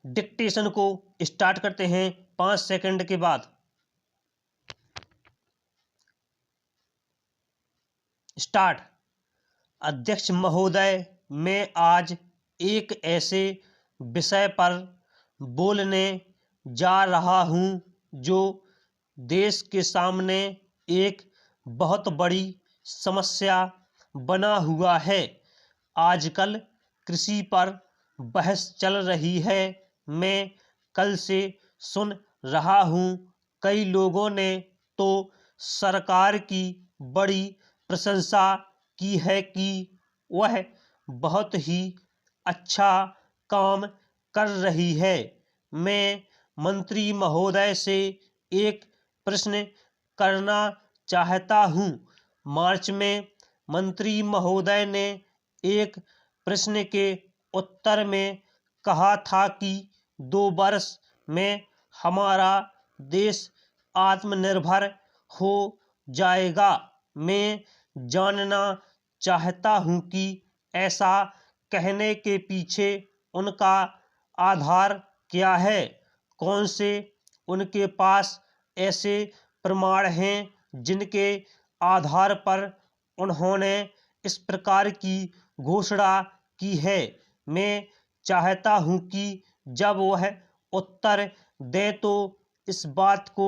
Dictation को start करते हैं 5 सेकंड के बाद। स्टार्ट। अध्यक्ष महोदय, मैं आज एक ऐसे विषय पर बोलने जा रहा हूं जो देश के सामने एक बहुत बड़ी समस्या बना हुआ है। आजकल कृषि पर बहस चल रही है। मैं कल से सुन रहा हूं कई लोगों ने तो सरकार की बड़ी प्रशंसा की है कि वह बहुत ही अच्छा काम कर रही है। मैं मंत्री महोदय से एक प्रश्न करना चाहता हूं। मार्च में मंत्री महोदय ने एक प्रश्न के उत्तर में कहा था कि 2 वर्ष में हमारा देश आत्मनिर्भर हो जाएगा। मैं जानना चाहता हूं कि ऐसा कहने के पीछे उनका आधार क्या है। कौन से उनके पास ऐसे प्रमाण हैं जिनके आधार पर उन्होंने इस प्रकार की घोषणा की है। मैं चाहता हूं कि जब वह उत्तर दें तो इस बात को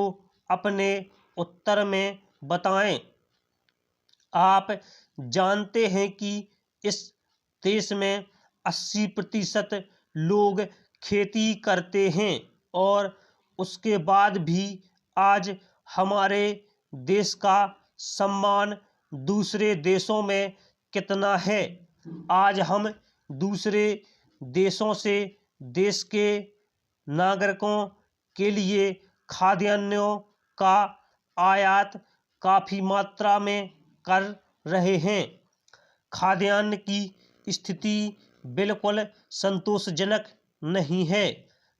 अपने उत्तर में बताएं। आप जानते हैं कि इस देश में 80% लोग खेती करते हैं और उसके बाद भी आज हमारे देश का सम्मान दूसरे देशों में कितना है। आज हम दूसरे देशों से देश के नागरिकों के लिए खाद्यान्नों का आयात काफ़ी मात्रा में कर रहे हैं। खाद्यान्न की स्थिति बिल्कुल संतोषजनक नहीं है।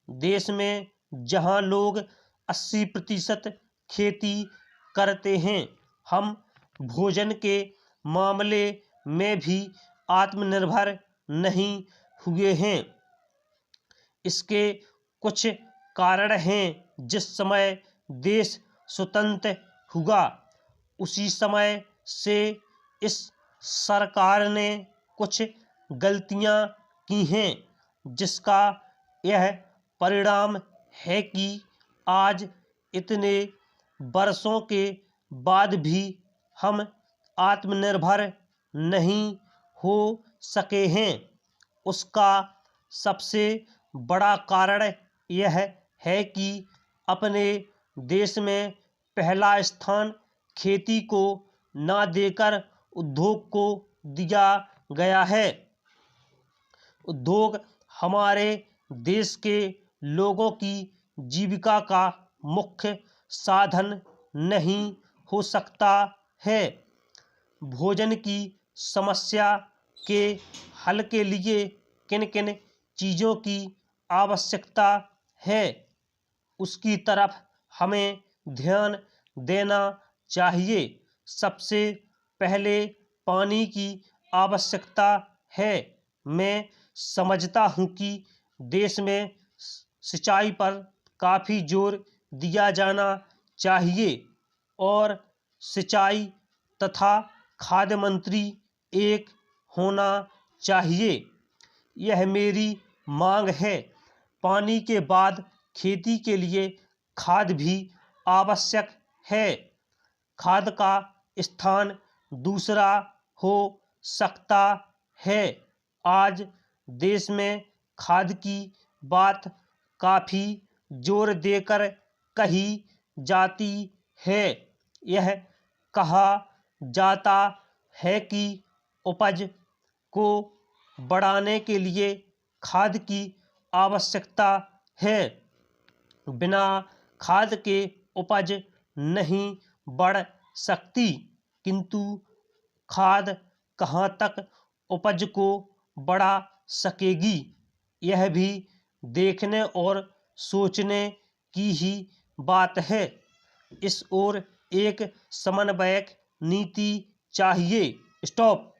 देश में जहां लोग 80% खेती करते हैं, हम भोजन के मामले में भी आत्मनिर्भर नहीं हुए हैं। इसके कुछ कारण हैं। जिस समय देश स्वतंत्र हुआ उसी समय से इस सरकार ने कुछ गलतियां की हैं, जिसका यह परिणाम है कि आज इतने वर्षों के बाद भी हम आत्मनिर्भर नहीं हो सके हैं। उसका सबसे बड़ा कारण यह है कि अपने देश में पहला स्थान खेती को ना देकर उद्योग को दिया गया है। उद्योग हमारे देश के लोगों की जीविका का मुख्य साधन नहीं हो सकता है। भोजन की समस्या के हल के लिए किन किन चीज़ों की आवश्यकता है, उसकी तरफ हमें ध्यान देना चाहिए। सबसे पहले पानी की आवश्यकता है। मैं समझता हूँ कि देश में सिंचाई पर काफ़ी जोर दिया जाना चाहिए और सिंचाई तथा खाद्य मंत्री एक होना चाहिए। यह मेरी मांग है। पानी के बाद खेती के लिए खाद भी आवश्यक है। खाद का स्थान दूसरा हो सकता है। आज देश में खाद की बात काफ़ी जोर देकर कही जाती है। यह कहा जाता है कि उपज को बढ़ाने के लिए खाद की आवश्यकता है। बिना खाद के उपज नहीं बढ़ सकती, किंतु खाद कहाँ तक उपज को बढ़ा सकेगी, यह भी देखने और सोचने की ही बात है। इस ओर एक समन्वयक नीति चाहिए। स्टॉप।